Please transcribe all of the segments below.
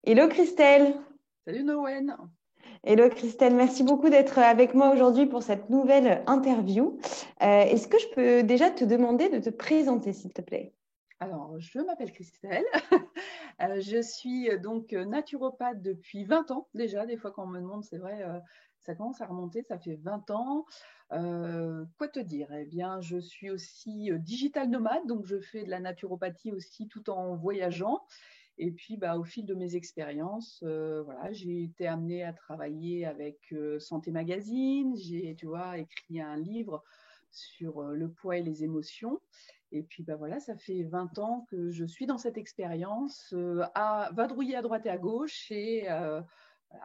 Hello Christelle. Salut Noën. Hello Christelle, merci beaucoup d'être avec moi aujourd'hui pour cette nouvelle interview. Est-ce que je peux déjà te demander de te présenter, s'il te plaît? Alors, je m'appelle Christelle. Je suis donc naturopathe depuis 20 ans déjà. Des fois, quand on me demande, c'est vrai, ça commence à remonter, ça fait 20 ans. Quoi te dire? Eh bien, je suis aussi digital nomade, donc je fais de la naturopathie aussi tout en voyageant. Et puis, au fil de mes expériences, voilà, j'ai été amenée à travailler avec Santé Magazine. J'ai, tu vois, écrit un livre sur le poids et les émotions. Et puis, voilà, ça fait 20 ans que je suis dans cette expérience, à vadrouiller à droite et à gauche et à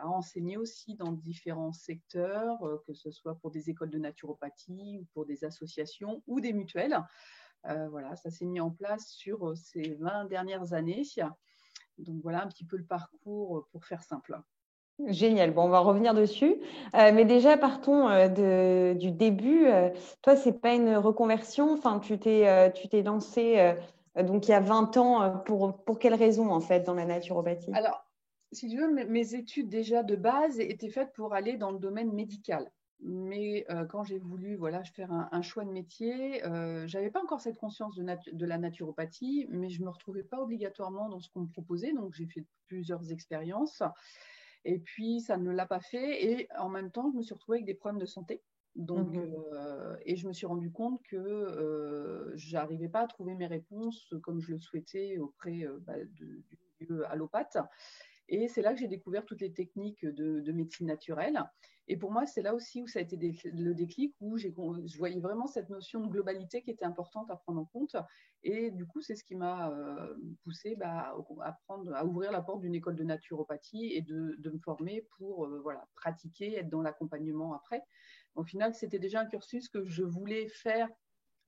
enseigner aussi dans différents secteurs, que ce soit pour des écoles de naturopathie ou pour des associations ou des mutuelles. Voilà, ça s'est mis en place sur ces 20 dernières années. Donc voilà un petit peu le parcours pour faire simple. Génial. Bon, on va revenir dessus. Mais déjà, partons du début. Toi, c'est pas une reconversion. Enfin, tu t'es lancé donc il y a 20 ans pour quelle raison en fait dans la naturopathie? Alors, si tu veux, mes études déjà de base étaient faites pour aller dans le domaine médical. Mais quand j'ai voulu voilà, faire un choix de métier, j'avais pas encore cette conscience de la naturopathie, mais je me retrouvais pas obligatoirement dans ce qu'on me proposait. Donc, j'ai fait plusieurs expériences. Et puis, ça ne l'a pas fait. Et en même temps, je me suis retrouvée avec des problèmes de santé. Donc, Mhm. et je me suis rendu compte que j'arrivais pas à trouver mes réponses comme je le souhaitais auprès du milieu allopathe. Et c'est là que j'ai découvert toutes les techniques de médecine naturelle. Et pour moi, c'est là aussi où ça a été le déclic, où je voyais vraiment cette notion de globalité qui était importante à prendre en compte. Et du coup, c'est ce qui m'a poussé à ouvrir la porte d'une école de naturopathie et de me former pour voilà, pratiquer, être dans l'accompagnement après. Au final, c'était déjà un cursus que je voulais faire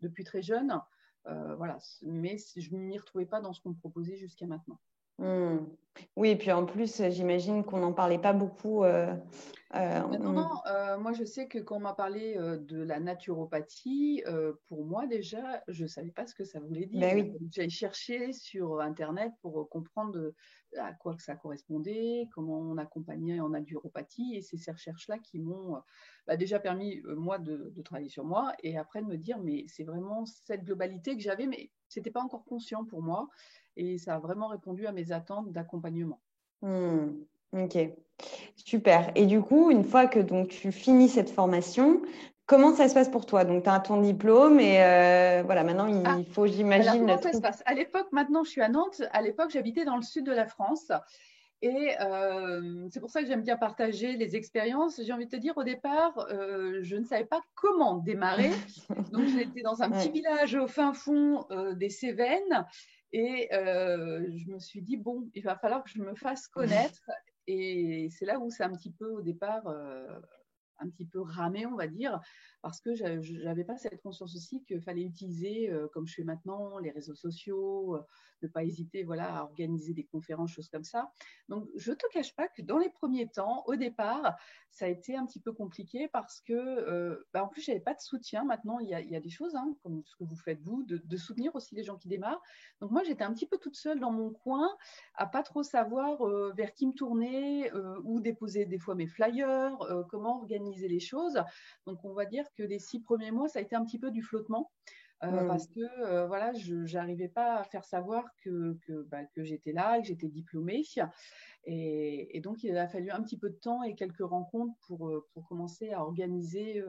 depuis très jeune, voilà, mais je ne m'y retrouvais pas dans ce qu'on me proposait jusqu'à maintenant. Hmm. Oui, et puis en plus, j'imagine qu'on n'en parlait pas beaucoup. Non, non, moi je sais que quand on m'a parlé de la naturopathie, pour moi déjà, je ne savais pas ce que ça voulait dire. Ben Il a oui. fallu que j'aille chercher sur Internet pour comprendre à quoi que ça correspondait, comment on accompagnait en naturopathie. Et c'est ces recherches-là qui m'ont déjà permis, moi, de travailler sur moi et après de me dire, mais c'est vraiment cette globalité que j'avais, mais ce n'était pas encore conscient pour moi. Et ça a vraiment répondu à mes attentes d'accompagnement. Hmm. Ok. Super. Et du coup, une fois que donc, tu finis cette formation, comment ça se passe pour toi? Donc, tu as ton diplôme et voilà, maintenant, Ah, il faut, alors, j'imagine, comment ça se trouver. passe? À l'époque, maintenant, je suis à Nantes. À l'époque, j'habitais dans le sud de la France. Et c'est pour ça que j'aime bien partager les expériences. J'ai envie de te dire, au départ, je ne savais pas comment démarrer. Donc, j'étais dans un petit Ouais. village au fin fond des Cévennes. Et je me suis dit, bon, il va falloir que je me fasse connaître. Et c'est là où c'est un petit peu, au départ, un petit peu ramé, on va dire, parce que je n'avais pas cette conscience aussi qu'il fallait utiliser, comme je fais maintenant, les réseaux sociaux, ne pas hésiter voilà, à organiser des conférences, choses comme ça. Donc, je ne te cache pas que dans les premiers temps, au départ, ça a été un petit peu compliqué parce que, en plus, je n'avais pas de soutien. Maintenant, il y a des choses, hein, comme ce que vous faites vous, de soutenir aussi les gens qui démarrent. Donc, moi, j'étais un petit peu toute seule dans mon coin, à pas trop savoir vers qui me tourner, où déposer des fois mes flyers, comment organiser les choses. Donc, on va dire que les 6 premiers mois, ça a été un petit peu du flottement. Hmm. Parce que voilà, je n'arrivais pas à faire savoir que j'étais là, que j'étais diplômée. Et donc, il a fallu un petit peu de temps et quelques rencontres pour commencer à organiser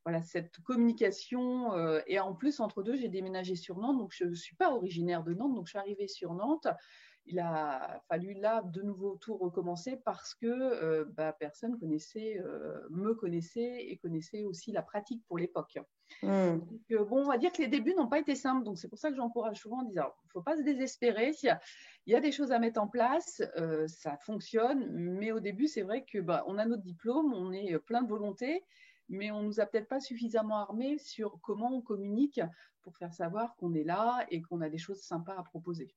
voilà, cette communication. Et en plus, entre deux, j'ai déménagé sur Nantes, donc je ne suis pas originaire de Nantes, donc je suis arrivée sur Nantes. Il a fallu là de nouveau tout recommencer parce que personne me connaissait et connaissait aussi la pratique pour l'époque. Hmm. Donc, bon, on va dire que les débuts n'ont pas été simples, donc c'est pour ça que j'encourage souvent en disant, il ne faut pas se désespérer, il y a des choses à mettre en place, ça fonctionne, mais au début, c'est vrai que on a notre diplôme, on est plein de volonté, mais on ne nous a peut-être pas suffisamment armés sur comment on communique pour faire savoir qu'on est là et qu'on a des choses sympas à proposer.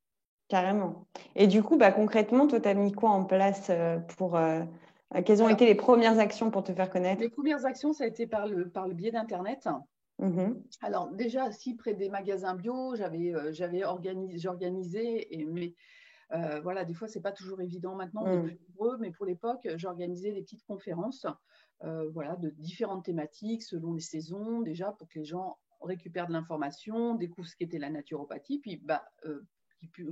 Carrément. Et du coup, bah, concrètement, toi, tu as mis quoi en place quelles ont été Alors, les premières actions pour te faire connaître? mes premières actions, ça a été par le biais d'Internet. Mhm. Alors déjà, si près des magasins bio, j'organisé, Voilà, des fois, c'est pas toujours évident. Maintenant, on est Mm. plus nombreux, mais pour l'époque, j'organisais des petites conférences, voilà, de différentes thématiques selon les saisons, déjà pour que les gens récupèrent de l'information, découvrent ce qu'était la naturopathie, puis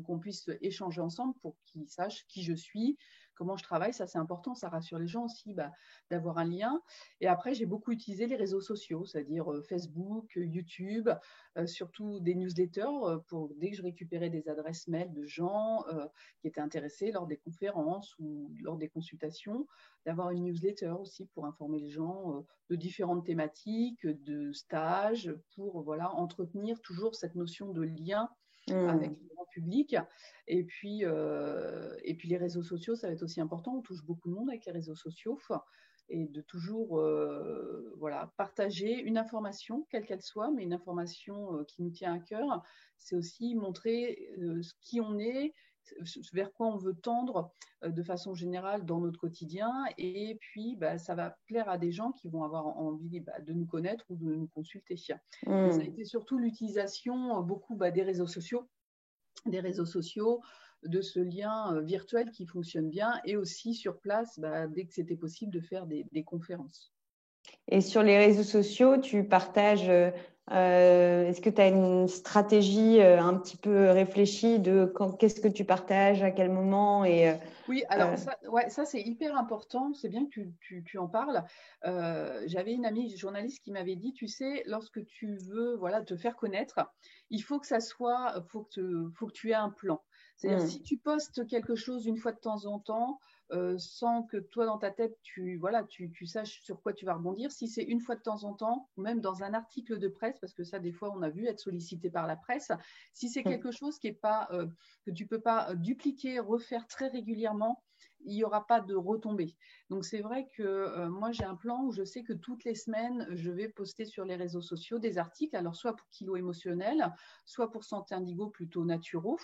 qu'on puisse échanger ensemble pour qu'ils sachent qui je suis, comment je travaille. Ça, c'est important, ça rassure les gens aussi d'avoir un lien. Et après, j'ai beaucoup utilisé les réseaux sociaux, c'est-à-dire Facebook, YouTube, surtout des newsletters, pour dès que je récupérais des adresses mail de gens qui étaient intéressés lors des conférences ou lors des consultations, d'avoir une newsletter aussi pour informer les gens de différentes thématiques, de stages, pour voilà, entretenir toujours cette notion de lien avec Mm. le grand public. Et puis les réseaux sociaux, ça va être aussi important. On touche beaucoup de monde avec les réseaux sociaux. Et de toujours voilà, partager une information, quelle qu'elle soit, mais une information qui nous tient à cœur. C'est aussi montrer qui on est, vers quoi on veut tendre de façon générale dans notre quotidien. Et puis, ça va plaire à des gens qui vont avoir envie de nous connaître ou de nous consulter. Mais ça a Mm. été surtout l'utilisation beaucoup des réseaux sociaux, de ce lien virtuel qui fonctionne bien, et aussi sur place, dès que c'était possible, de faire des conférences. Et sur les réseaux sociaux, tu partages, est-ce que tu as une stratégie un petit peu réfléchie de qu'est-ce que tu partages, à quel moment Oui, alors ça, ouais, ça c'est hyper important. C'est bien que tu en parles. J'avais une amie journaliste qui m'avait dit, tu sais, lorsque tu veux voilà, te faire connaître, il faut que ça soit, faut que tu aies un plan. C'est-à-dire, si tu postes quelque chose une fois de temps en temps, sans que toi, dans ta tête, voilà, tu saches sur quoi tu vas rebondir, si c'est une fois de temps en temps, ou même dans un article de presse, parce que ça, des fois, on a vu être sollicité par la presse, si c'est quelque chose qui est pas que tu ne peux pas dupliquer, refaire très régulièrement, il n'y aura pas de retombées. Donc c'est vrai que moi j'ai un plan où je sais que toutes les semaines, je vais poster sur les réseaux sociaux des articles, alors soit pour Kilo Émotionnel, soit pour Santé Indigo plutôt naturaux.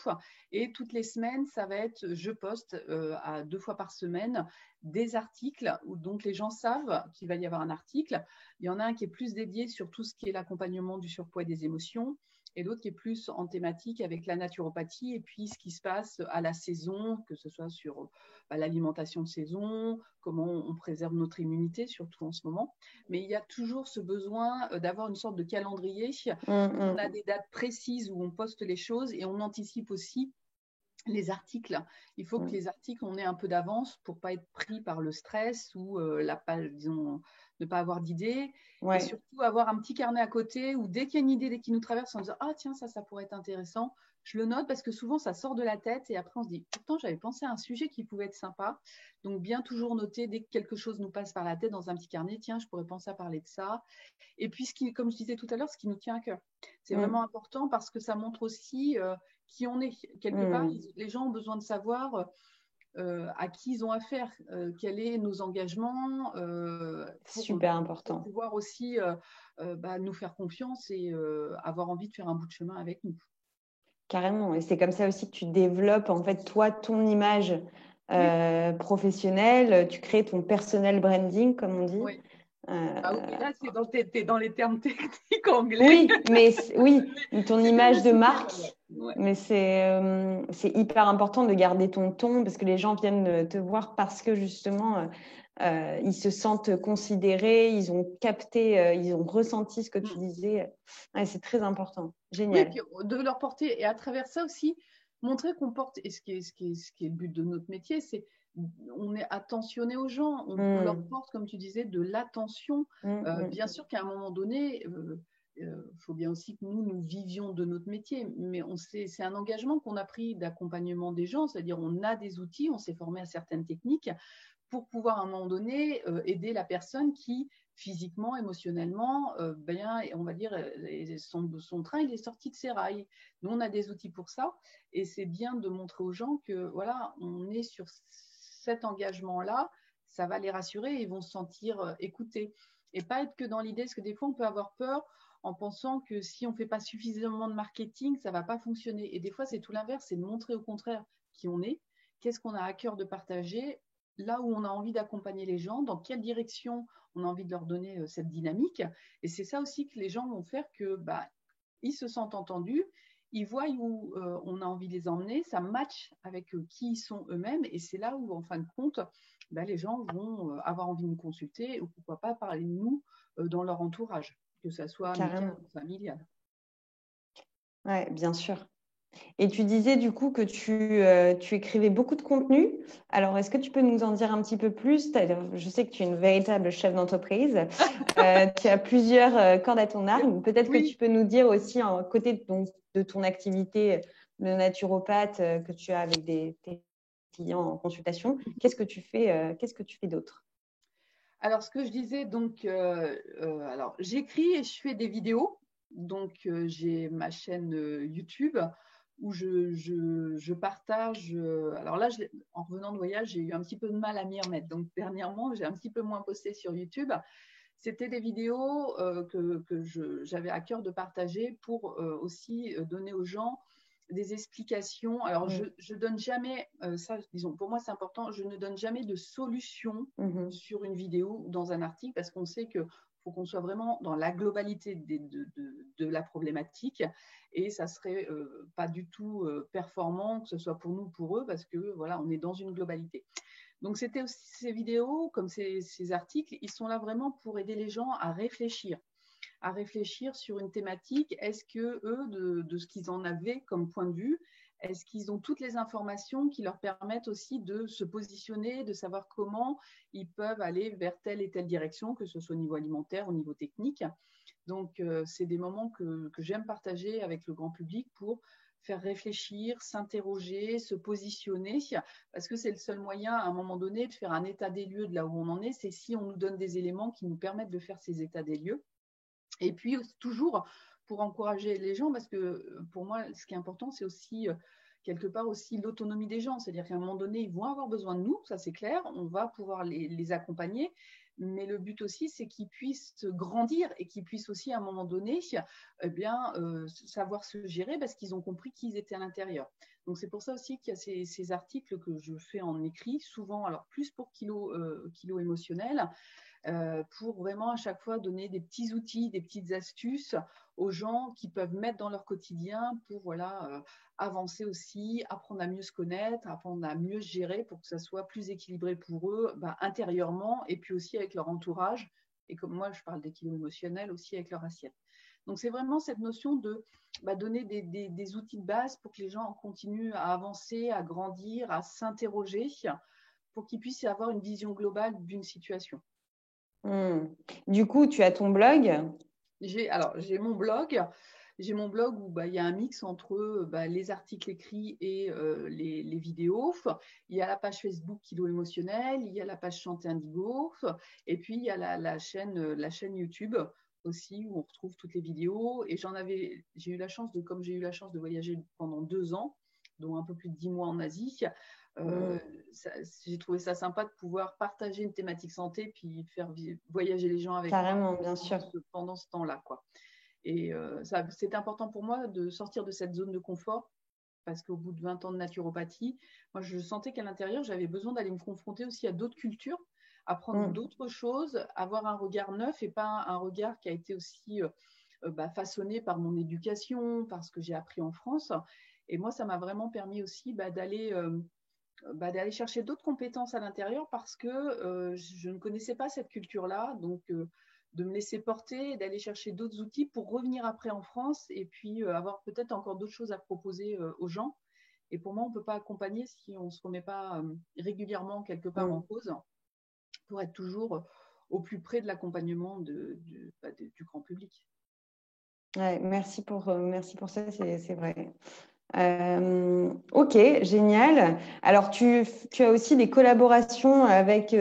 Et toutes les semaines, ça va être, je poste à 2 fois par semaine des articles où donc les gens savent qu'il va y avoir un article. Il y en a un qui est plus dédié sur tout ce qui est l'accompagnement du surpoids et des émotions, et l'autre qui est plus en thématique avec la naturopathie et puis ce qui se passe à la saison, que ce soit sur l'alimentation de saison, comment on préserve notre immunité, surtout en ce moment. Mais il y a toujours ce besoin d'avoir une sorte de calendrier. On a des dates précises où on poste les choses et on anticipe aussi les articles. Il faut que les articles, on ait un peu d'avance pour pas être pris par le stress ou disons, ne pas avoir d'idées. Ouais. Et surtout avoir un petit carnet à côté où dès qu'il y a une idée qui nous traverse, on se dit ah tiens, ça pourrait être intéressant. Je le note parce que souvent ça sort de la tête et après on se dit pourtant j'avais pensé à un sujet qui pouvait être sympa. Donc bien toujours noter dès que quelque chose nous passe par la tête dans un petit carnet, tiens, je pourrais penser à parler de ça. Et puis, comme je disais tout à l'heure, ce qui nous tient à cœur. C'est vraiment important parce que ça montre aussi qui on est. Quelque part, les gens ont besoin de savoir à qui ils ont affaire, quels sont nos engagements, super important. pour pouvoir aussi nous faire confiance et avoir envie de faire un bout de chemin avec nous. Carrément. Et c'est comme ça aussi que tu développes, en fait, toi, ton image professionnelle. Tu crées ton personal branding, comme on dit. Oui. Ah oui, mais là, t'es dans les termes techniques anglais. Oui, mais ton image de marque. Ouais. Mais c'est hyper important de garder ton ton parce que les gens viennent te voir parce que justement, ils se sentent considérés, ils ont capté, ils ont ressenti ce que tu disais. Ouais, c'est très important. Génial. Oui, puis de leur porter, et à travers ça aussi, montrer qu'on porte, et ce qui est le but de notre métier, c'est on est attentionné aux gens, on leur porte, comme tu disais, de l'attention. Bien sûr qu'à un moment donné, faut bien aussi que nous vivions de notre métier, mais c'est un engagement qu'on a pris d'accompagnement des gens, c'est-à-dire on a des outils, on s'est formé à certaines techniques pour pouvoir à un moment donné aider la personne qui physiquement, émotionnellement, on va dire, son train il est sorti de ses rails. Nous on a des outils pour ça, et c'est bien de montrer aux gens que voilà, on est sur cet engagement-là, ça va les rassurer et ils vont se sentir écoutés. Et pas être que dans l'idée, parce que des fois on peut avoir peur en pensant que si on ne fait pas suffisamment de marketing, ça ne va pas fonctionner. Et des fois c'est tout l'inverse, c'est de montrer au contraire qui on est, qu'est-ce qu'on a à cœur de partager, là où on a envie d'accompagner les gens, dans quelle direction on a envie de leur donner cette dynamique. Et c'est ça aussi que les gens vont faire que ils se sentent entendus ils voient où on a envie de les emmener, ça match avec qui ils sont eux-mêmes, et c'est là où, en fin de compte, les gens vont avoir envie de nous consulter, ou pourquoi pas parler de nous dans leur entourage, que ça soit amical Carrément. ou familial. Ouais, bien sûr. Et tu disais du coup que tu écrivais beaucoup de contenu. Alors, est-ce que tu peux nous en dire un petit peu plus? Je sais que tu es une véritable chef d'entreprise. Tu as plusieurs cordes à ton arc. Peut-être que Oui. tu peux nous dire aussi, à côté de ton activité de naturopathe que tu as avec tes clients en consultation, qu'est-ce que tu fais d'autre? Alors, ce que je disais, donc, alors j'écris et je fais des vidéos. Donc, j'ai ma chaîne YouTube où je partage. Alors là, en revenant de voyage, j'ai eu un petit peu de mal à m'y remettre. Donc, dernièrement, j'ai un petit peu moins posté sur YouTube. C'était des vidéos que j'avais à cœur de partager pour aussi donner aux gens des explications. Alors, je donne jamais, ça, disons, pour moi, c'est important, je ne donne jamais de solution sur une vidéo ou dans un article parce qu'on sait qu'il faut qu'on soit vraiment dans la globalité de la problématique et ça serait pas du tout performant, que ce soit pour nous ou pour eux, parce que voilà, on est dans une globalité. Donc, c'était aussi ces vidéos, comme ces articles, ils sont là vraiment pour aider les gens à réfléchir sur une thématique. Est-ce que eux, de ce qu'ils en avaient comme point de vue, est-ce qu'ils ont toutes les informations qui leur permettent aussi de se positionner, de savoir comment ils peuvent aller vers telle et telle direction, que ce soit au niveau alimentaire, au niveau technique. Donc, c'est des moments que j'aime partager avec le grand public pour faire réfléchir, s'interroger, se positionner, parce que c'est le seul moyen, à un moment donné, de faire un état des lieux de là où on en est, c'est si on nous donne des éléments qui nous permettent de faire ces états des lieux. Et puis, toujours pour encourager les gens, parce que pour moi, ce qui est important, c'est aussi quelque part aussi l'autonomie des gens. C'est-à-dire qu'à un moment donné, ils vont avoir besoin de nous, ça c'est clair, on va pouvoir les accompagner, mais le but aussi, c'est qu'ils puissent grandir et qu'ils puissent aussi à un moment donné savoir se gérer parce qu'ils ont compris qui ils étaient à l'intérieur. Donc c'est pour ça aussi qu'il y a ces articles que je fais en écrit, souvent alors plus pour kilo émotionnel, pour vraiment à chaque fois donner des petits outils, des petites astuces aux gens qui peuvent mettre dans leur quotidien pour avancer aussi, apprendre à mieux se connaître, apprendre à mieux se gérer pour que ça soit plus équilibré pour eux intérieurement et puis aussi avec leur entourage. Et comme moi, je parle des kilos émotionnels aussi avec leur assiette. Donc, c'est vraiment cette notion de donner des outils de base pour que les gens continuent à avancer, à grandir, à s'interroger, pour qu'ils puissent avoir une vision globale d'une situation. Du coup, tu as ton blog. J'ai mon blog. J'ai mon blog où il y a un mix entre les articles écrits et les vidéos. Il y a la page Facebook Kilo Émotionnel, il y a la page Chanter Indigo, et puis il y a la chaîne YouTube aussi où on retrouve toutes les vidéos. Et j'ai eu la chance de voyager pendant 2 ans, dont un peu plus de 10 mois en Asie. J'ai trouvé ça sympa de pouvoir partager une thématique santé puis faire voyager les gens avec moi Carrément, bien sûr. pendant ce temps-là, quoi. Et c'est important pour moi de sortir de cette zone de confort parce qu'au bout de 20 ans de naturopathie, moi, je sentais qu'à l'intérieur, j'avais besoin d'aller me confronter aussi à d'autres cultures, apprendre d'autres choses, avoir un regard neuf et pas un regard qui a été aussi façonné par mon éducation, par ce que j'ai appris en France. Et moi, ça m'a vraiment permis aussi d'aller chercher d'autres compétences à l'intérieur parce que je ne connaissais pas cette culture-là. Donc, de me laisser porter et d'aller chercher d'autres outils pour revenir après en France et puis avoir peut-être encore d'autres choses à proposer aux gens. Et pour moi, on ne peut pas accompagner si on ne se remet pas régulièrement quelque part en cause pour être toujours au plus près de l'accompagnement du grand public. Ouais, merci pour ça, c'est vrai. Ok, génial. Alors, tu as aussi des collaborations avec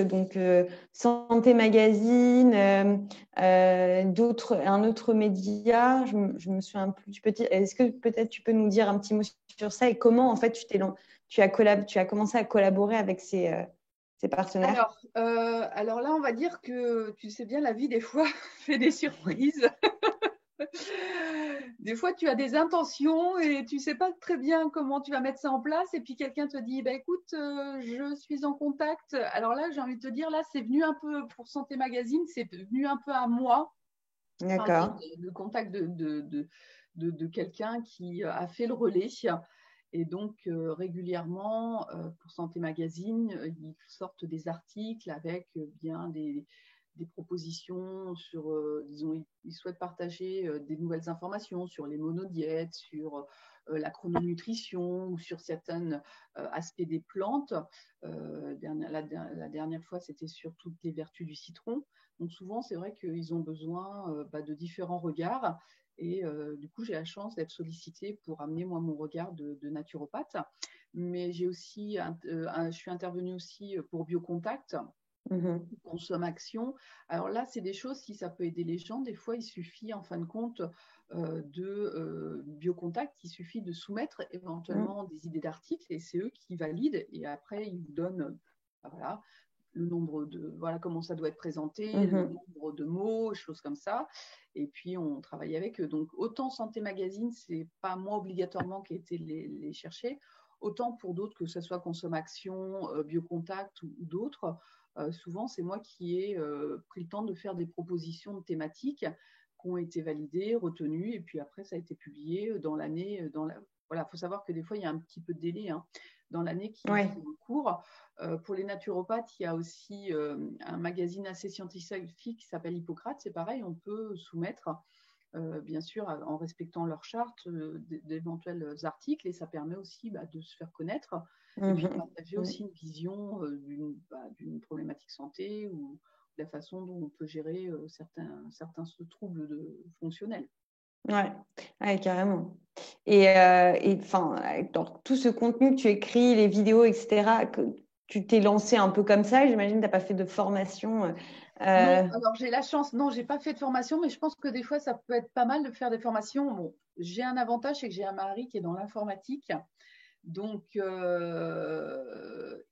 Santé Magazine, un autre média. Je me souviens plus. Est-ce que peut-être tu peux nous dire un petit mot sur ça et comment en fait tu as commencé à collaborer avec ces partenaires? Alors là, on va dire que tu sais bien, la vie des fois fait des surprises. Des fois, tu as des intentions et tu ne sais pas très bien comment tu vas mettre ça en place. Et puis, quelqu'un te dit, écoute, je suis en contact. Alors là, j'ai envie de te dire, là, c'est venu un peu pour Santé Magazine, c'est venu un peu à moi. D'accord. Le contact de de quelqu'un qui a fait le relais. Et donc, régulièrement, pour Santé Magazine, ils sortent des articles avec bien des propositions sur, disons, ils souhaitent partager des nouvelles informations sur les monodiètes, sur la chrononutrition ou sur certains aspects des plantes. La dernière fois, c'était sur toutes les vertus du citron. Donc, souvent, c'est vrai qu'ils ont besoin de différents regards. Et du coup, j'ai la chance d'être sollicitée pour amener moi mon regard de naturopathe. Mais j'ai aussi, je suis intervenue aussi pour Biocontact, Consomme Action. Alors là, c'est des choses, si ça peut aider les gens, des fois, il suffit en fin de compte de Biocontact, il suffit de soumettre éventuellement des idées d'articles et c'est eux qui valident et après, ils vous donnent voilà, le nombre de, voilà comment ça doit être présenté, le nombre de mots, choses comme ça. Et puis, on travaille avec eux. Donc, autant Santé Magazine, c'est pas moi obligatoirement qui ai été les chercher, autant pour d'autres, que ce soit Consomme Action, Biocontact ou d'autres, souvent, c'est moi qui ai pris le temps de faire des propositions de thématiques qui ont été validées, retenues, et puis après, ça a été publié dans l'année. Voilà, il faut savoir que des fois, il y a un petit peu de délai dans l'année qui est en cours. Pour les naturopathes, il y a aussi un magazine assez scientifique qui s'appelle Hippocrate. C'est pareil, on peut soumettre, bien sûr, en respectant leur charte, d'éventuels articles, et ça permet aussi de se faire connaître et puis de partager aussi une vision d'une problématique santé ou de la façon dont on peut gérer certains troubles fonctionnels. Ouais, carrément. Et dans tout ce contenu que tu écris, les vidéos, etc., tu t'es lancé un peu comme ça, j'imagine que tu n'as pas fait de formation. Non, alors j'ai la chance, non, j'ai pas fait de formation, mais je pense que des fois, ça peut être pas mal de faire des formations. Bon, j'ai un avantage, c'est que j'ai un mari qui est dans l'informatique. Donc, il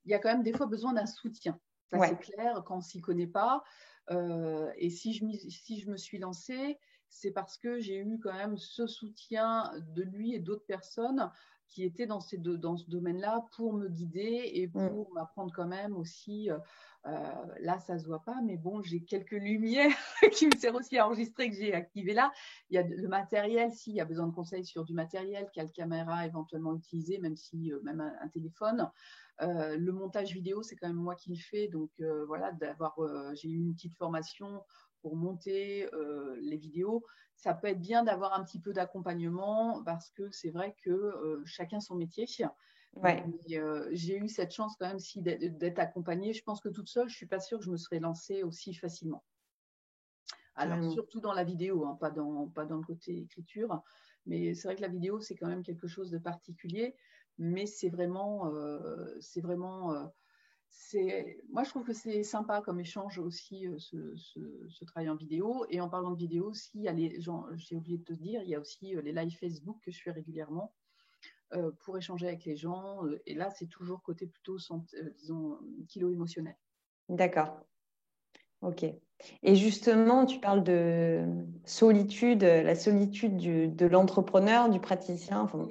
y a quand même des fois besoin d'un soutien. Ça, c'est clair, quand on ne s'y connaît pas. Et si je me suis lancée, c'est parce que j'ai eu quand même ce soutien de lui et d'autres personnes qui étaient dans ce domaine-là pour me guider et pour m'apprendre quand même aussi. Là, ça ne se voit pas, mais bon, j'ai quelques lumières qui me servent aussi à enregistrer que j'ai activé là. Il y a le matériel, s'il y a besoin de conseils sur du matériel, quelle caméra éventuellement utiliser, même si même un téléphone. Le montage vidéo, c'est quand même moi qui le fais, donc voilà, j'ai eu une petite formation pour monter les vidéos. Ça peut être bien d'avoir un petit peu d'accompagnement parce que c'est vrai que chacun son métier. J'ai eu cette chance quand même d'être accompagnée. Je pense que toute seule, je ne suis pas sûre que je me serais lancée aussi facilement. Alors, surtout dans la vidéo, hein, pas dans le côté écriture. Mais c'est vrai que la vidéo, c'est quand même quelque chose de particulier. Mais c'est vraiment moi, je trouve que c'est sympa comme échange aussi, ce travail en vidéo. Et en parlant de vidéo aussi, j'ai oublié de te dire, il y a aussi les lives Facebook que je fais régulièrement pour échanger avec les gens. Et là, c'est toujours côté plutôt, disons, kilo émotionnel. D'accord. Ok. Et justement, tu parles de solitude, la solitude de l'entrepreneur, du praticien. Enfin,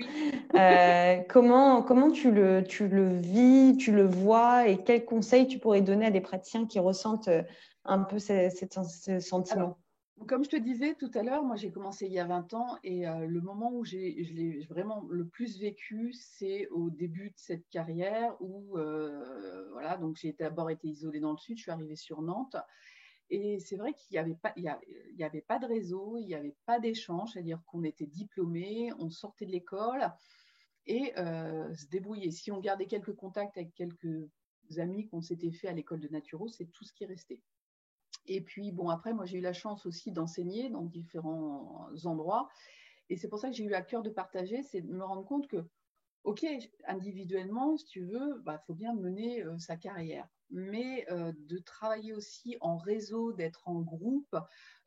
comment tu le vis, tu le vois et quels conseils tu pourrais donner à des praticiens qui ressentent un peu ce sentiment? Alors, comme je te disais tout à l'heure, moi j'ai commencé il y a 20 ans et le moment où je l'ai vraiment le plus vécu, c'est au début de cette carrière où voilà, donc j'ai d'abord été isolée dans le sud, je suis arrivée sur Nantes. Et c'est vrai qu'il n'y avait pas de réseau, il n'y avait pas d'échange, c'est-à-dire qu'on était diplômés, on sortait de l'école et se débrouiller. Si on gardait quelques contacts avec quelques amis qu'on s'était fait à l'école de Naturo, c'est tout ce qui restait. Et puis, bon, après, moi, j'ai eu la chance aussi d'enseigner dans différents endroits. Et c'est pour ça que j'ai eu à cœur de partager, c'est de me rendre compte que, OK, individuellement, si tu veux, faut bien mener sa carrière. Mais de travailler aussi en réseau, d'être en groupe,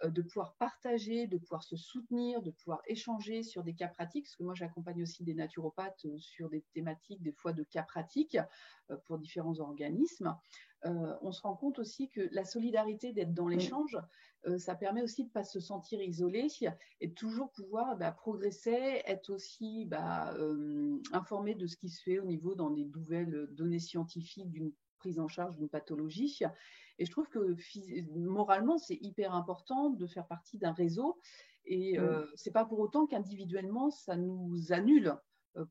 de pouvoir partager, de pouvoir se soutenir, de pouvoir échanger sur des cas pratiques, parce que moi j'accompagne aussi des naturopathes sur des thématiques, des fois de cas pratiques pour différents organismes. On se rend compte aussi que la solidarité d'être dans l'échange, ça permet aussi de ne pas se sentir isolé et de toujours pouvoir progresser, être aussi informé de ce qui se fait au niveau dans des nouvelles données scientifiques d'une prise en charge d'une pathologie. Et je trouve que moralement, c'est hyper important de faire partie d'un réseau Et ce n'est pas pour autant qu'individuellement, ça nous annule.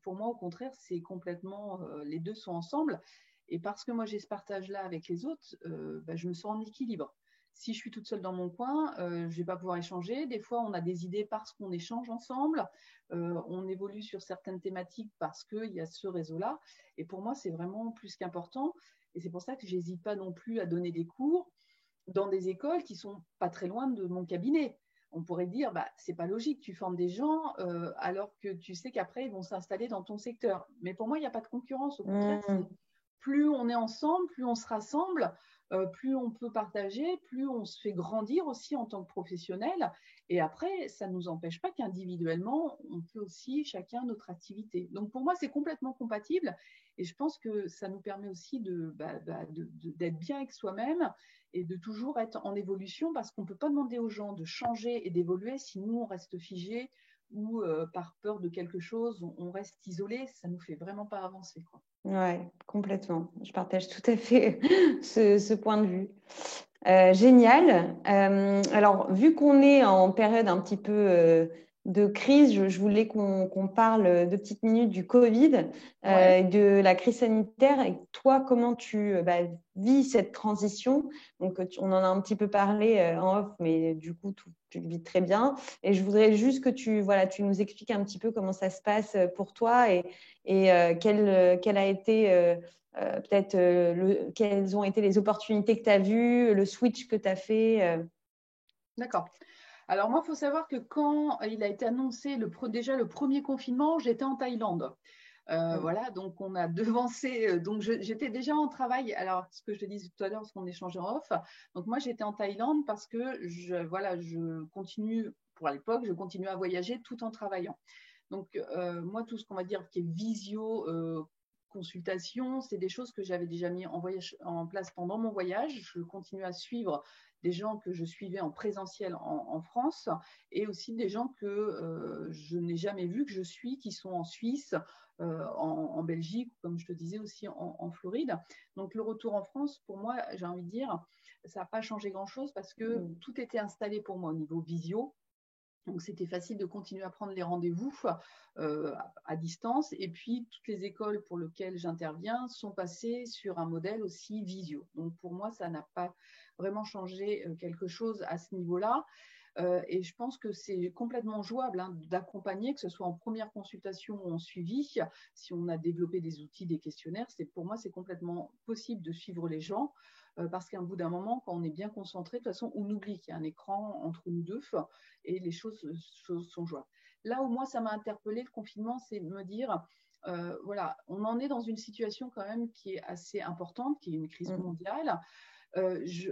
Pour moi, au contraire, c'est complètement, les deux sont ensemble. Et parce que moi, j'ai ce partage-là avec les autres, je me sens en équilibre. Si je suis toute seule dans mon coin, je ne vais pas pouvoir échanger. Des fois, on a des idées parce qu'on échange ensemble. On évolue sur certaines thématiques parce qu'il y a ce réseau-là. Et pour moi, c'est vraiment plus qu'important. Et c'est pour ça que je n'hésite pas non plus à donner des cours dans des écoles qui ne sont pas très loin de mon cabinet. On pourrait dire, c'est pas logique, tu formes des gens alors que tu sais qu'après, ils vont s'installer dans ton secteur. Mais pour moi, il n'y a pas de concurrence. Au contraire, plus on est ensemble, plus on se rassemble, plus on peut partager, plus on se fait grandir aussi en tant que professionnel. Et après, ça ne nous empêche pas qu'individuellement, on peut aussi chacun notre activité. Donc pour moi, c'est complètement compatible. Et je pense que ça nous permet aussi d'être bien avec soi-même et de toujours être en évolution parce qu'on ne peut pas demander aux gens de changer et d'évoluer si nous, on reste figé ou par peur de quelque chose, on reste isolé. Ça ne nous fait vraiment pas avancer, quoi. Oui, complètement. Je partage tout à fait ce point de vue. Génial. Alors, vu qu'on est en période un petit peu de crise, je voulais qu'on parle 2 petites minutes du Covid, de la crise sanitaire. Et toi, comment tu vis cette transition? Donc, on en a un petit peu parlé en off, mais du coup, tu le vis très bien. Et je voudrais juste que tu nous expliques un petit peu comment ça se passe pour toi et quel a été… peut-être quelles ont été les opportunités que tu as vues, le switch que tu as fait. D'accord. Alors moi, il faut savoir que quand il a été annoncé déjà le premier confinement, j'étais en Thaïlande. Voilà, donc on a devancé. Donc j'étais déjà en travail. Alors ce que je te disais tout à l'heure, parce qu'on échangeait en off. Donc moi, j'étais en Thaïlande parce que je continue, pour à l'époque, je continue à voyager tout en travaillant. Donc moi, tout ce qu'on va dire qui est visio, consultation, c'est des choses que j'avais déjà mis en place pendant mon voyage. Je continue à suivre des gens que je suivais en présentiel en France et aussi des gens que je n'ai jamais vus, que je suis, qui sont en Suisse, en Belgique, comme je te disais aussi en Floride. Donc le retour en France, pour moi, j'ai envie de dire, ça n'a pas changé grand-chose parce que tout était installé pour moi au niveau visio. Donc, c'était facile de continuer à prendre les rendez-vous à distance. Et puis, toutes les écoles pour lesquelles j'interviens sont passées sur un modèle aussi visio. Donc, pour moi, ça n'a pas vraiment changé quelque chose à ce niveau-là. Et je pense que c'est complètement jouable d'accompagner, que ce soit en première consultation ou en suivi. Si on a développé des outils, des questionnaires, pour moi, c'est complètement possible de suivre les gens. Parce qu'à un bout d'un moment, quand on est bien concentré, de toute façon, on oublie qu'il y a un écran entre nous deux et les choses sont jouables. Là où moi, ça m'a interpellée, le confinement, c'est de me dire, voilà, on en est dans une situation quand même qui est assez importante, qui est une crise mondiale.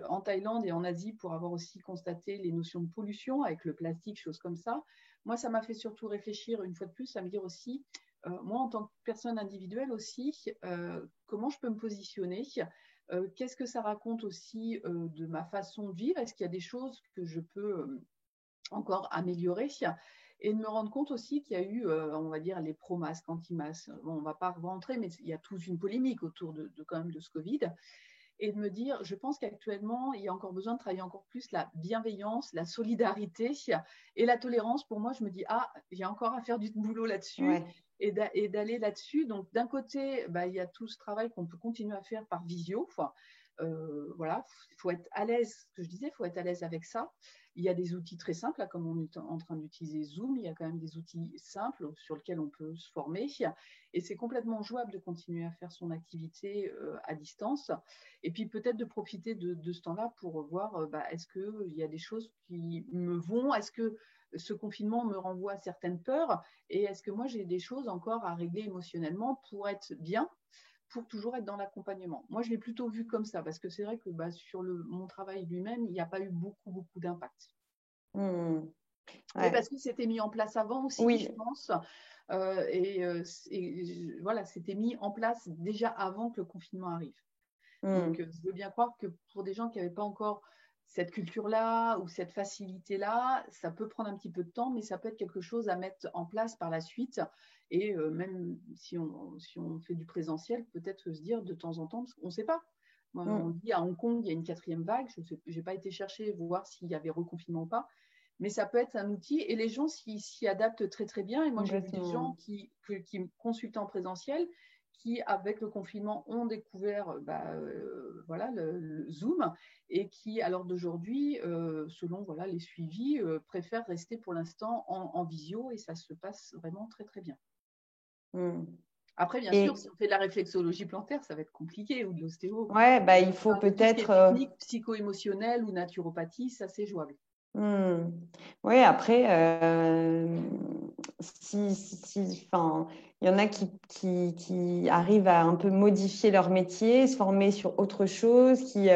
En Thaïlande et en Asie, pour avoir aussi constaté les notions de pollution avec le plastique, choses comme ça, moi, ça m'a fait surtout réfléchir une fois de plus à me dire aussi, moi, en tant que personne individuelle aussi, comment je peux me positionner, qu'est-ce que ça raconte aussi de ma façon de vivre? Est-ce qu'il y a des choses que je peux encore améliorer et de me rendre compte aussi qu'il y a eu, on va dire, les pro-masques, anti-masques. Bon, on ne va pas rentrer, mais il y a toute une polémique autour quand même de ce Covid. Et de me dire, je pense qu'actuellement, il y a encore besoin de travailler encore plus la bienveillance, la solidarité et la tolérance. Pour moi, je me dis, il y a encore à faire du boulot là-dessus et d'aller là-dessus. Donc, d'un côté, il y a tout ce travail qu'on peut continuer à faire par visio. Voilà, il faut être à l'aise, ce que je disais, il faut être à l'aise avec ça. Il y a des outils très simples, là, comme on est en train d'utiliser Zoom, il y a quand même des outils simples sur lesquels on peut se former. Et c'est complètement jouable de continuer à faire son activité à distance. Et puis peut-être de profiter de ce temps-là pour voir est-ce qu'il y a des choses qui me vont, est-ce que ce confinement me renvoie à certaines peurs et est-ce que moi j'ai des choses encore à régler émotionnellement pour être bien, pour toujours être dans l'accompagnement. Moi, je l'ai plutôt vu comme ça, parce que c'est vrai que sur mon travail lui-même, il n'y a pas eu beaucoup d'impact. Mais parce que c'était mis en place avant aussi, je pense. Voilà, c'était mis en place déjà avant que le confinement arrive. Donc, je veux bien croire que pour des gens qui n'avaient pas encore cette culture-là ou cette facilité-là, ça peut prendre un petit peu de temps, mais ça peut être quelque chose à mettre en place par la suite. Et même si on fait du présentiel, peut-être se dire de temps en temps, parce qu'on ne sait pas. On dit à Hong Kong, il y a une 4e vague. Je n'ai pas été chercher voir s'il y avait reconfinement ou pas. mais ça peut être un outil et les gens s'y adaptent très très bien. Et moi, j'ai vu des gens Complètement. qui me consultent en présentiel qui, avec le confinement, ont découvert voilà, le Zoom et qui, à l'heure d'aujourd'hui, selon voilà, les suivis, préfèrent rester pour l'instant en visio et ça se passe vraiment très très bien. Mm. Après, bien sûr, Et si on fait de la réflexologie plantaire, ça va être compliqué ou de l'ostéo. ouais, bah, il faut Enfin, de tout ce qui est peut-être. technique psycho-émotionnelle ou naturopathie, ça c'est jouable. Oui, après, enfin, il y en a qui arrivent à un peu modifier leur métier, se former sur autre chose, qui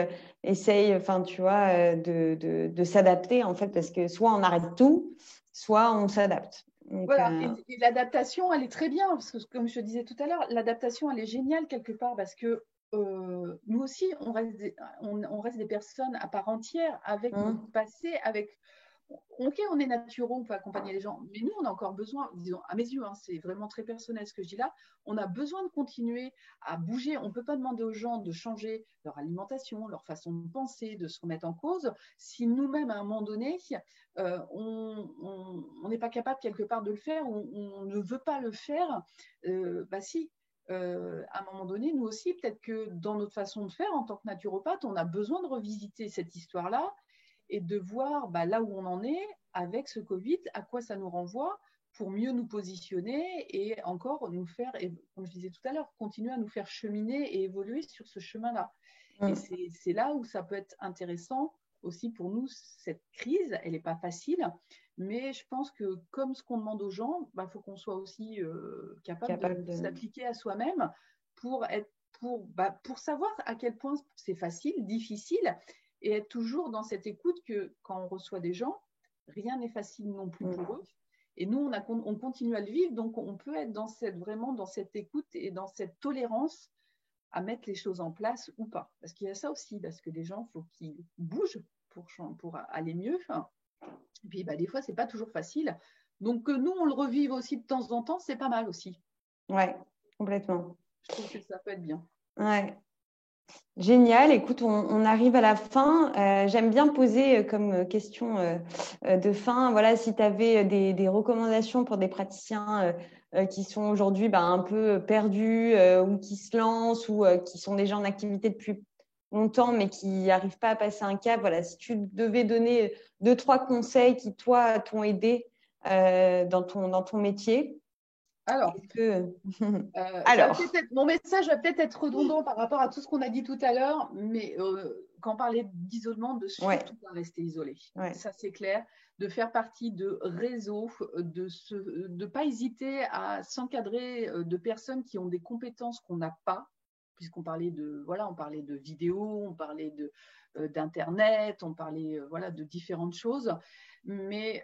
essayent, enfin, tu vois, de s'adapter, en fait, parce que soit on arrête tout, soit on s'adapte. Donc, Voilà, et l'adaptation, elle est très bien, parce que comme je te disais tout à l'heure, l'adaptation, elle est géniale quelque part, parce que nous aussi, on reste des personnes à part entière avec notre passé, avec ok, on est naturaux, on peut accompagner les gens, mais nous, on a encore besoin, disons, à mes yeux, hein, c'est vraiment très personnel ce que je dis là, on a besoin de continuer à bouger. On ne peut pas demander aux gens de changer leur alimentation, leur façon de penser, de se remettre en cause, si nous-mêmes, à un moment donné, on n'est pas capable quelque part de le faire, ou on ne veut pas le faire. Bah si, à un moment donné, nous aussi, peut-être que dans notre façon de faire en tant que naturopathe, on a besoin de revisiter cette histoire-là et de voir bah, là où on en est avec ce Covid, à quoi ça nous renvoie pour mieux nous positionner et encore nous faire, comme je disais tout à l'heure, continuer à nous faire cheminer et évoluer sur ce chemin-là. Et c'est là où ça peut être intéressant aussi pour nous, cette crise, elle n'est pas facile, mais je pense que comme ce qu'on demande aux gens, il faut qu'on soit aussi capable de capable de. s'appliquer à soi-même pour pour savoir à quel point c'est facile, difficile, et être toujours dans cette écoute que quand on reçoit des gens, rien n'est facile non plus pour eux. Et nous, on continue à le vivre, donc on peut être vraiment dans cette écoute et dans cette tolérance à mettre les choses en place ou pas. Parce qu'il y a ça aussi, parce que les gens, il faut qu'ils bougent pour aller mieux. Et puis, des fois, c'est pas toujours facile. Donc, que nous, on le revive aussi de temps en temps, c'est pas mal aussi. Ouais, complètement. Je trouve que ça peut être bien. Ouais. Génial. Écoute, on arrive à la fin. J'aime bien poser comme question de fin, voilà, si tu avais des recommandations pour des praticiens qui sont aujourd'hui un peu perdus ou qui se lancent ou qui sont déjà en activité depuis longtemps mais qui n'arrivent pas à passer un cap. Voilà, si tu devais donner deux, trois conseils qui, toi, t'ont aidé dans ton métier. Alors, Que... ça va Alors, mon message va peut-être être redondant par rapport à tout ce qu'on a dit tout à l'heure, mais quand on parlait d'isolement, de ouais, surtout pas rester isolé. ouais. Ça, c'est clair. De faire partie de réseaux, de ne pas hésiter à s'encadrer de personnes qui ont des compétences qu'on n'a pas, puisqu'on parlait on parlait de vidéos, on parlait d'internet, on parlait de différentes choses. Mais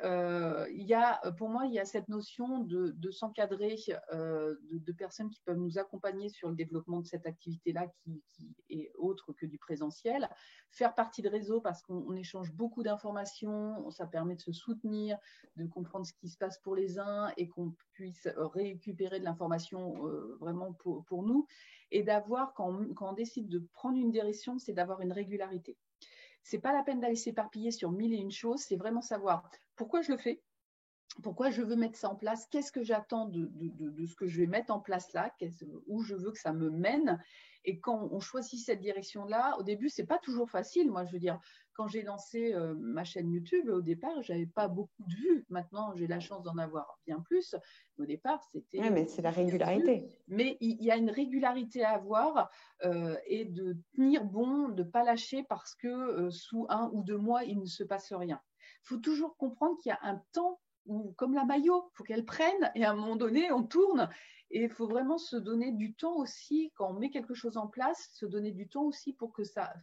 pour moi, il y a cette notion de s'encadrer de personnes qui peuvent nous accompagner sur le développement de cette activité-là qui est autre que du présentiel. Faire partie de réseaux parce qu'on échange beaucoup d'informations, ça permet de se soutenir, de comprendre ce qui se passe pour les uns et qu'on puisse récupérer de l'information vraiment pour nous. Et d'avoir, quand on décide de prendre une direction, c'est d'avoir une régularité. C'est pas la peine d'aller s'éparpiller sur mille et une choses, c'est vraiment savoir pourquoi je le fais, pourquoi je veux mettre ça en place, qu'est-ce que j'attends de ce que je vais mettre en place là, où je veux que ça me mène. Et quand on choisit cette direction-là, au début, c'est pas toujours facile. Moi, je veux dire, quand j'ai lancé ma chaîne YouTube, au départ, j'avais pas beaucoup de vues. Maintenant, j'ai la chance d'en avoir bien plus. Au départ, Ouais, c'était mais c'est la 10-15 vues. régularité. Mais il y a une régularité à avoir et de tenir bon, de ne pas lâcher parce que sous 1 ou 2 mois, il ne se passe rien. Il faut toujours comprendre qu'il y a un temps où, comme la maillot, il faut qu'elle prenne et à un moment donné, on tourne. Et il faut vraiment se donner du temps aussi, quand on met quelque chose en place, se donner du temps aussi pour que ça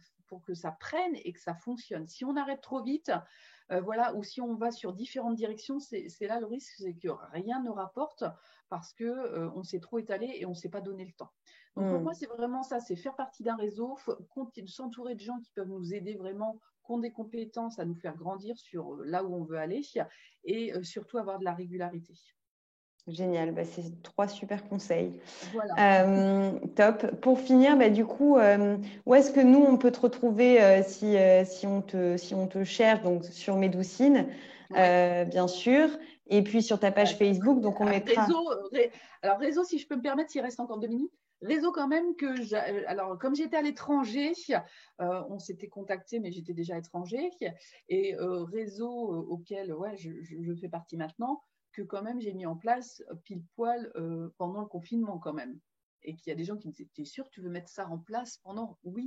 prenne et que ça fonctionne. Si on arrête trop vite, ou si on va sur différentes directions, c'est là le risque, c'est que rien ne rapporte parce qu'on s'est trop étalé et on ne s'est pas donné le temps. Donc pour moi, c'est vraiment ça, c'est faire partie d'un réseau, s'entourer de gens qui peuvent nous aider vraiment, qui ont des compétences à nous faire grandir sur là où on veut aller et surtout avoir de la régularité. Génial, c'est trois super conseils. Voilà. Top. Pour finir, du coup, où est-ce que nous, on peut te retrouver si on te cherche donc, sur Médoucine bien sûr. Et puis sur ta page Facebook, donc on mettra… Réseau, si je peux me permettre, s'il reste encore 2 minutes. Réseau quand même alors comme j'étais à l'étranger, on s'était contacté, mais j'étais déjà à l'étranger. Et réseau auquel je fais partie maintenant, que quand même j'ai mis en place pile poil pendant le confinement quand même. Et qu'il y a des gens qui me disaient, t'es sûr que tu veux mettre ça en place pendant… Oui,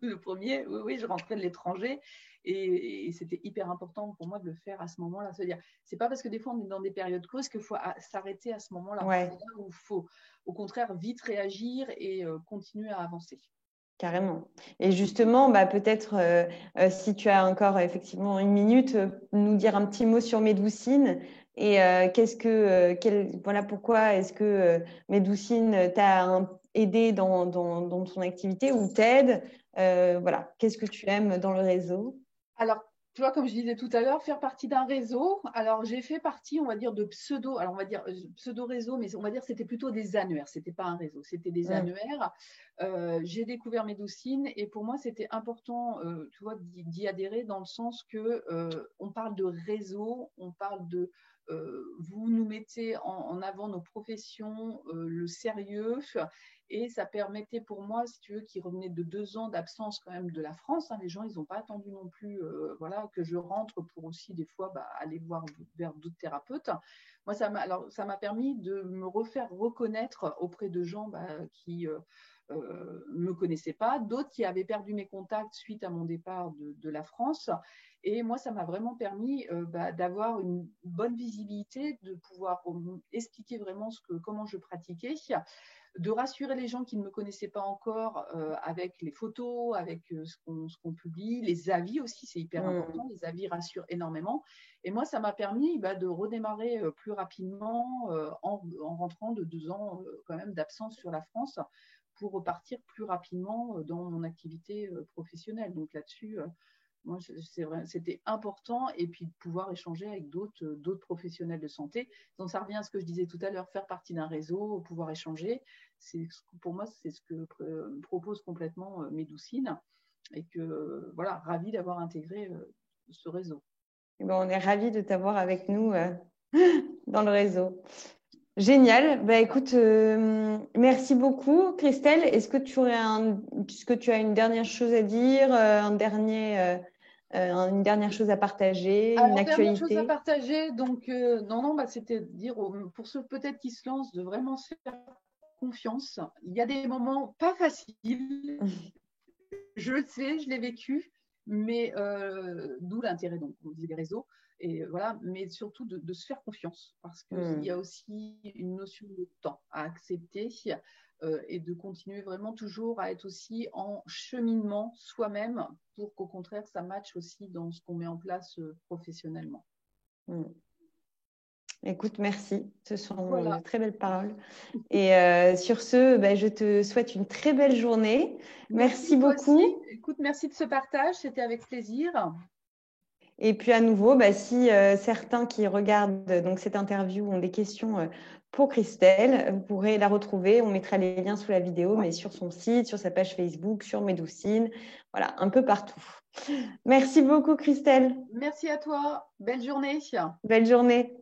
le premier, oui, je rentrais de l'étranger et c'était hyper important pour moi de le faire à ce moment-là. C'est-à-dire, c'est pas parce que des fois on est dans des périodes creuses qu'il faut s'arrêter à ce moment-là. Ouais. C'est là où il faut, au contraire, vite réagir et continuer à avancer. Carrément. Et justement, peut-être si tu as encore effectivement 1 minute, nous dire un petit mot sur Médoucine et voilà pourquoi est-ce que Médoucine t'a aidé dans ton activité ou t'aide voilà, qu'est-ce que tu aimes dans le réseau? Alors, tu vois, comme je disais tout à l'heure, faire partie d'un réseau. Alors, j'ai fait partie, on va dire, de pseudo, alors on va dire pseudo-réseau, mais on va dire que c'était plutôt des annuaires. C'était pas un réseau, c'était des annuaires. J'ai découvert Médoucine et pour moi, c'était important, tu vois, d'y adhérer dans le sens que on parle de réseau, on parle de vous nous mettez en avant nos professions, le sérieux. Et ça permettait pour moi, si tu veux, qui revenait de 2 ans d'absence quand même de la France. Les gens, ils n'ont pas attendu non plus que je rentre pour aussi des fois aller voir vers d'autres thérapeutes. Moi, ça m'a permis de me refaire reconnaître auprès de gens qui me connaissaient pas, d'autres qui avaient perdu mes contacts suite à mon départ de la France. Et moi, ça m'a vraiment permis d'avoir une bonne visibilité, de pouvoir expliquer vraiment comment je pratiquais, de rassurer les gens qui ne me connaissaient pas encore avec les photos, avec ce qu'on publie, les avis aussi, c'est hyper important. Les avis rassurent énormément. Et moi, ça m'a permis de redémarrer plus rapidement en rentrant de 2 ans quand même d'absence sur la France pour repartir plus rapidement dans mon activité professionnelle. Donc là-dessus, moi, c'était important et puis de pouvoir échanger avec d'autres professionnels de santé. Donc ça revient à ce que je disais tout à l'heure, faire partie d'un réseau, pouvoir échanger. Pour moi, c'est ce que propose complètement Médoucine et que voilà, ravi d'avoir intégré ce réseau. On est ravis de t'avoir avec nous dans le réseau. Génial. Écoute, merci beaucoup, Christelle. Est-ce que tu as une dernière chose à dire, une dernière chose à partager, une actualité? Dernière chose à partager, donc non, c'était de dire pour ceux peut-être qui se lancent de vraiment se faire confiance. Il y a des moments pas faciles, je le sais, je l'ai vécu, mais d'où l'intérêt donc des réseaux. Et voilà, mais surtout de se faire confiance parce qu'il y a aussi une notion de temps à accepter et de continuer vraiment toujours à être aussi en cheminement soi-même pour qu'au contraire ça matche aussi dans ce qu'on met en place professionnellement. Écoute, merci. Ce sont Voilà. de très belles paroles. Et sur ce, je te souhaite une très belle journée. Merci beaucoup. Aussi. Écoute, merci de ce partage, c'était avec plaisir. Et puis à nouveau, si certains qui regardent donc cette interview ont des questions pour Christelle, vous pourrez la retrouver. On mettra les liens sous la vidéo, mais sur son site, sur sa page Facebook, sur Médoucine, voilà, un peu partout. Merci beaucoup, Christelle. Merci à toi. Belle journée. Belle journée.